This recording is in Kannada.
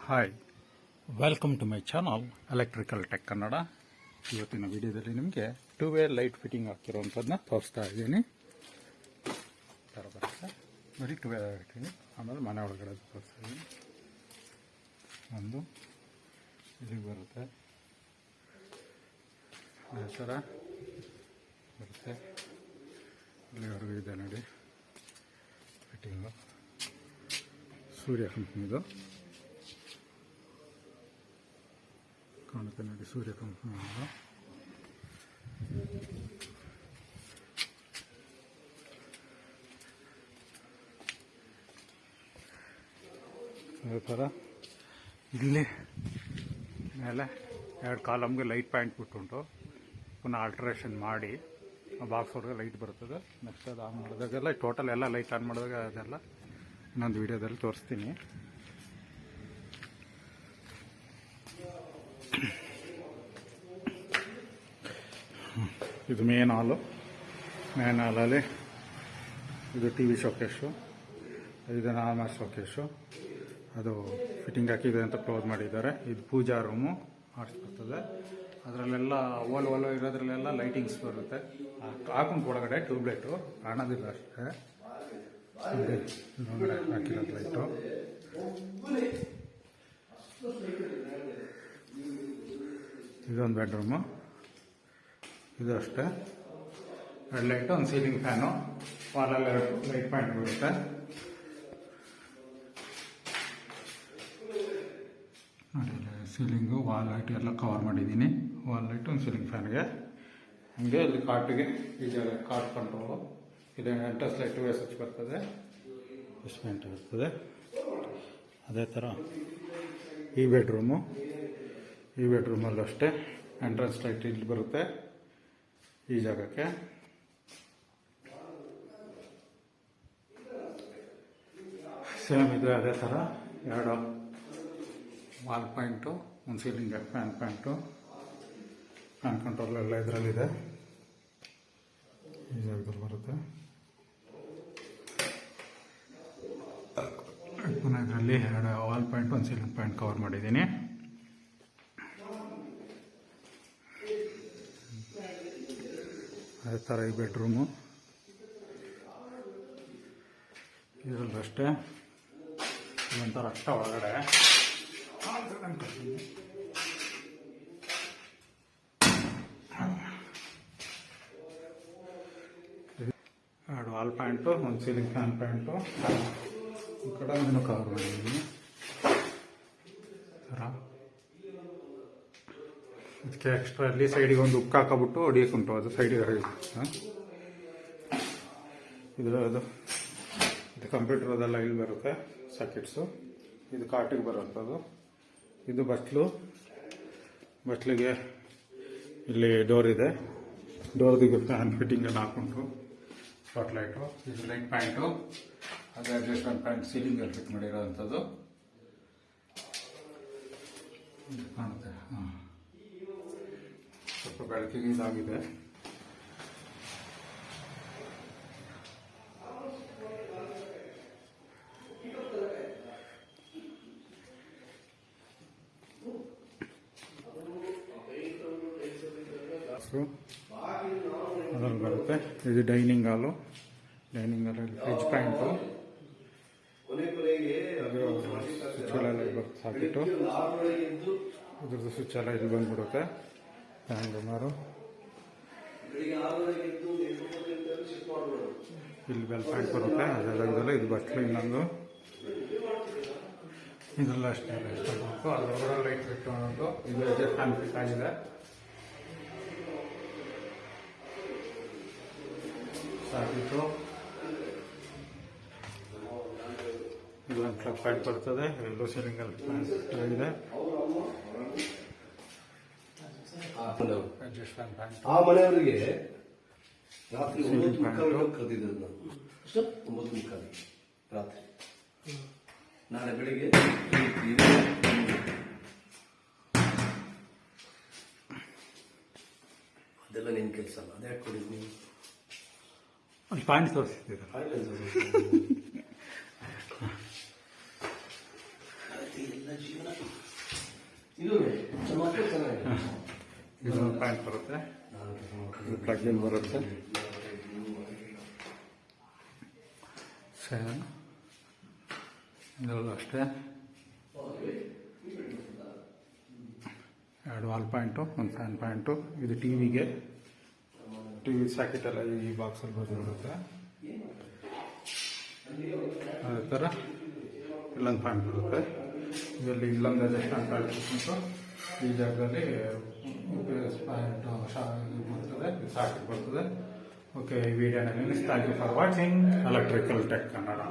Hi, welcome to my channel electrical tech Kannada. ಇವತ್ತಿನ ವಿಡಿಯೋದಲ್ಲಿ ನಿಮಗೆ 2-ವೇ ಲೈಟ್ ಫಿಟ್ಟಿಂಗ್ ಆಗ್ತಿರೋವಂಥದ್ದನ್ನ ತೋರಿಸ್ತಾ ಇದ್ದೀನಿ. ಥರ ಬರುತ್ತೆ ಬರೀ 2-ವೇ ಲೈಟಿಂಗ್. ಆಮೇಲೆ ಮನೆ ಒಳಗಡೆ ತೋರಿಸ್ತಾ ಇದ್ದೀನಿ. ಒಂದು ಇಲ್ಲಿಗೆ ಬರುತ್ತೆ, ಅದೇ ಥರ ಬರುತ್ತೆ. ಇಲ್ಲಿವರೆಗೂ ಇದೆ ನೋಡಿ ಫಿಟ್ಟಿಂಗು. ಸೂರ್ಯ ಕಂಪ್ನಿದು ಕಾಣುತ್ತೆ ನೋಡಿ, ಸೂರ್ಯ ಕಂಪ್ನಿ. ಅದೇ ಥರ ಇಲ್ಲಿ ಮೇಲೆ 2 ಕಾಲಮ್ಗೆ ಲೈಟ್ ಪಾಯಿಂಟ್ ಬಿಟ್ಟುಂಟು. ಪುನಃ ಆಲ್ಟ್ರೇಷನ್ ಮಾಡಿ ಆ ಬಾಕ್ಸ್ ಹೊರಗೆ ಲೈಟ್ ಬರ್ತದೆ. ನೆಕ್ಸ್ಟ್ ಅದು ಆನ್ ಮಾಡಿದಾಗೆಲ್ಲ ಟೋಟಲ್ ಎಲ್ಲ ಲೈಟ್ ಆನ್ ಮಾಡಿದಾಗ ಅದೆಲ್ಲ ಇನ್ನೊಂದು ವಿಡಿಯೋದಲ್ಲಿ ತೋರಿಸ್ತೀನಿ. ಇದು ಮೇನ್ ಹಾಲಲ್ಲಿ ಇದು ಟಿ ವಿ ಶೋಕೇಶು, ಇದು ನಾರ್ಮಲ್ ಶೋಕೇಶು. ಅದು ಫಿಟ್ಟಿಂಗ್ ಹಾಕಿದೆ ಅಂತ ಕ್ಲೋಸ್ ಮಾಡಿದ್ದಾರೆ. ಇದು ಪೂಜಾ ರೂಮು ಆಡಿಸ್ಬರ್ತದೆ. ಅದರಲ್ಲೆಲ್ಲ ಓಲ್ ಇರೋದ್ರಲ್ಲೆಲ್ಲ ಲೈಟಿಂಗ್ಸ್ ಬರುತ್ತೆ. ಹಾಕೊಂಡು ಒಳಗಡೆ ಟ್ಯೂಬ್ಲೈಟು ಕಾಣೋದಿಲ್ಲ ಅಷ್ಟೇ. ಒಳಗಡೆ ಹಾಕಿರೋದು ಲೈಟು. ಇದೊಂದು ಬೆಡ್ರೂಮು. ಇದು ಅಷ್ಟೇ 2 ಲೈಟು, ಒಂದು ಸೀಲಿಂಗ್ ಫ್ಯಾನು, ವಾಲಲ್ಲಿ 2 ಲೈಟ್ ಪಾಯಿಂಟ್ ಬರುತ್ತೆ. ನೋಡಿ, ಸೀಲಿಂಗು ವಾಲ್ ಲೈಟ್ ಎಲ್ಲ ಕವರ್ ಮಾಡಿದ್ದೀನಿ. ವಾಲ್ ಲೈಟು, ಒಂದು ಸೀಲಿಂಗ್ ಫ್ಯಾನ್ಗೆ. ಹಾಗೆ ಇಲ್ಲಿ ಕಾಟಿಗೆ ಈ ಜಾಗ ಕಾಟ್ ಕಂಟ್ರೋಲು. ಇದು ಎಂಟ್ರೆನ್ಸ್ ಲೈಟು ಸ್ವಿಚ್ ಬರ್ತದೆ, ಇಸ್ಮೆಂಟ್ ಇರ್ತದೆ. ಅದೇ ಥರ ಈ ಬೆಡ್ರೂಮಲ್ಲೂ ಅಷ್ಟೇ ಎಂಟ್ರೆನ್ಸ್ ಲೈಟ್ ಇಲ್ಲಿ ಬರುತ್ತೆ ಈ ಜಾಗಕ್ಕೆ. ಸೇಮ್ ಇದು ಅದೇ ಥರ 2 ವಾಲ್ ಪಾಯಿಂಟು, ಒಂದು ceiling fan point, fan control ಎಲ್ಲ ಇದರಲ್ಲಿದೆ. ಈ ಜಾಗದಲ್ಲಿ ಬರುತ್ತೆ. ಪುನಃ ಇದರಲ್ಲಿ 2 ವಾಲ್ ಪಾಯಿಂಟ್, ಒಂದು ಸೀಲಿಂಗ್ ಪಾಯಿಂಟ್ ಕವರ್ ಮಾಡಿದ್ದೀನಿ. ಅದೇ ಥರ ಈ ಬೆಡ್ರೂಮು, ಇದರಲ್ಲೂ ಅಷ್ಟೇ ಒಂಥರ ಅಷ್ಟ ಒಳಗಡೆ 2 ವಾಲ್ ಪಾಯಿಂಟು, ಒಂದು ಸೀಲಿಂಗ್ ಫ್ಯಾನ್ ಪಾಯಿಂಟು. ಈ ಕಡೆ ಇನ್ನೂ ಕವರ್ ಮಾಡಿದ್ದೀನಿ. ಥರ ಇದಕ್ಕೆ ಎಕ್ಸ್ಟ್ರಾ ಅಲ್ಲಿ ಸೈಡಿಗೆ ಒಂದು ಉಕ್ಕ ಹಾಕಬಿಟ್ಟು ಹೊಡಿಯಕ್ಕುಂಟು. ಅದು ಸೈಡಿಗೆ ಇದು ಕಂಪ್ಯೂಟರ್ ಅದೆಲ್ಲ ಇಲ್ಲಿ ಬರುತ್ತೆ ಸಾಕೆಟ್ಸು. ಇದು ಕಾಟಿಗೆ ಬರುವಂಥದ್ದು. ಇದು ಬಟ್ಲಿಗೆ ಇಲ್ಲಿ ಡೋರ್ ಇದೆ. ಡೋರ್ದಿಗೆ ಫ್ಯಾನ್ ಫಿಟ್ಟಿಂಗ್ ಎಲ್ಲ ಹಾಕೊಂಡು ಸ್ಪಾಟ್ ಲೈಟು. ಇದು ಲೈಟ್ ಪಾಯಿಂಟು, ಅದು ಅಡ್ಜಸ್ಟ್ಮೆಂಟ್ ಪಾಯಿಂಟ್ ಸೀಲಿಂಗಲ್ಲಿ ಫಿಟ್ ಮಾಡಿರೋವಂಥದ್ದು ಕಾಣುತ್ತೆ. ಸ್ವಲ್ಪ ಬೆಳಕಿಗೆ ಇದಾಗಿದೆ. ಅದರಲ್ಲಿ ಬರುತ್ತೆ. ಇದು ಡೈನಿಂಗ್ ಹಾಲು. ಡೈನಿಂಗ್ ಹಾಲಲ್ಲಿ ಫ್ರಿಜ್ ಪಾಯಿಂಟು, ಸ್ವಿಚ್ ಎಲ್ಲ ಬರುತ್ತೆ ಸಾಕಿಟ್ಟು. ಇದ್ರದ್ದು ಸ್ವಿಚ್ ಎಲ್ಲ ಇಲ್ಲಿ ಬಂದ್ಬಿಡುತ್ತೆ. ಫ್ಯಾನ್ ರೂಮರು ಇಲ್ಲಿ ಬೆಲ್ ಪಾಯಿಂಟ್ ಬರುತ್ತೆ. ಅದೆಲ್ಲ ಇದು ಬಟ್ಲು ಇನ್ನೊಂದು. ಇದೆಲ್ಲ ಅಷ್ಟೇ ಇಷ್ಟಬೇಕು. ಅದರೊಳಗಡೆ ಲೈಟ್ ಫಿಟ್ ಮಾಡೋದು. ಇದು ಫ್ಯಾನ್ ಫಿಟ್ ಆಗಿದೆ. ಸಾಕಿಟ್ಟು ಇದೊಂದು ಪ್ಲಗ್ ಪಾಯಿಂಟ್ ಬರ್ತದೆ. ಎಲ್ಲೋ ಸೀಲಿಂಗಲ್ಲಿ ಫ್ಯಾನ್ ಫಿಟ್ ಆಗಿದೆ. ಆ ಮನೆಯವರಿಗೆ ರಾತ್ರಿ 9:30 ಕರೆದಿದ್ದರು. ನಾನು 9:30 ರಾತ್ರಿ. ನಾಳೆ ಬೆಳಿಗ್ಗೆ ಅದೆಲ್ಲ ನಿನ್ನ ಕೆಲಸ ಅಲ್ಲ. ಅದ್ಯಾಕೆ ಕೊಡಿದ್ ನೀವು? ಅಲ್ಲಿ ಪಾಯಿಂಟ್ ತೋರಿಸ್ತಿದ್ದೀರ. ಎಲ್ಲ ಜೀವನ ಇದು ನಮ್ಮ ಮಕ್ಕಳು ಚೆನ್ನಾಗಿದೆ. ಇದೊಂದು ಪ್ಯಾಂಟ್ ಬರುತ್ತೆ, ಇದು ಪ್ಲಗ್-ಇನ್ ಬರುತ್ತೆ. ಸೇಮ್ ಇದರಲ್ಲೂ ಅಷ್ಟೇ, ಎರಡು ವಾಲ್ ಪ್ಯಾಂಟು, ಒಂದು ಫ್ಯಾನ್ ಪ್ಯಾಂಟು. ಇದು ಟಿವಿಗೆ, ಟಿವಿ ಸಾಕೆಟೆಲ್ಲ ಈ ಬಾಕ್ಸಲ್ಲಿ ಬರುತ್ತೆ. ಅದೇ ಥರ ಇಲ್ಲೊಂದು ಪ್ಯಾಂಟ್ ಬರುತ್ತೆ. ಇದರಲ್ಲಿ ಇಲ್ಲೊಂದು ಅಡ್ಜಸ್ಟ್ಮೆಂಟ್ ಪ್ಯಾಂಟ್ ಬಿಟ್ಟು ಈ ಜಾಗದಲ್ಲಿ ಪ್ಯಾಂಟ್ ಬರ್ತದೆ, ಸಾಕೆಟ್ ಬರ್ತದೆ. ಓಕೆ, ಈ ವಿಡಿಯೋನ ನಿಲ್ಲಿಸ್ತಾ. Thank you for watching electrical tech Kannada.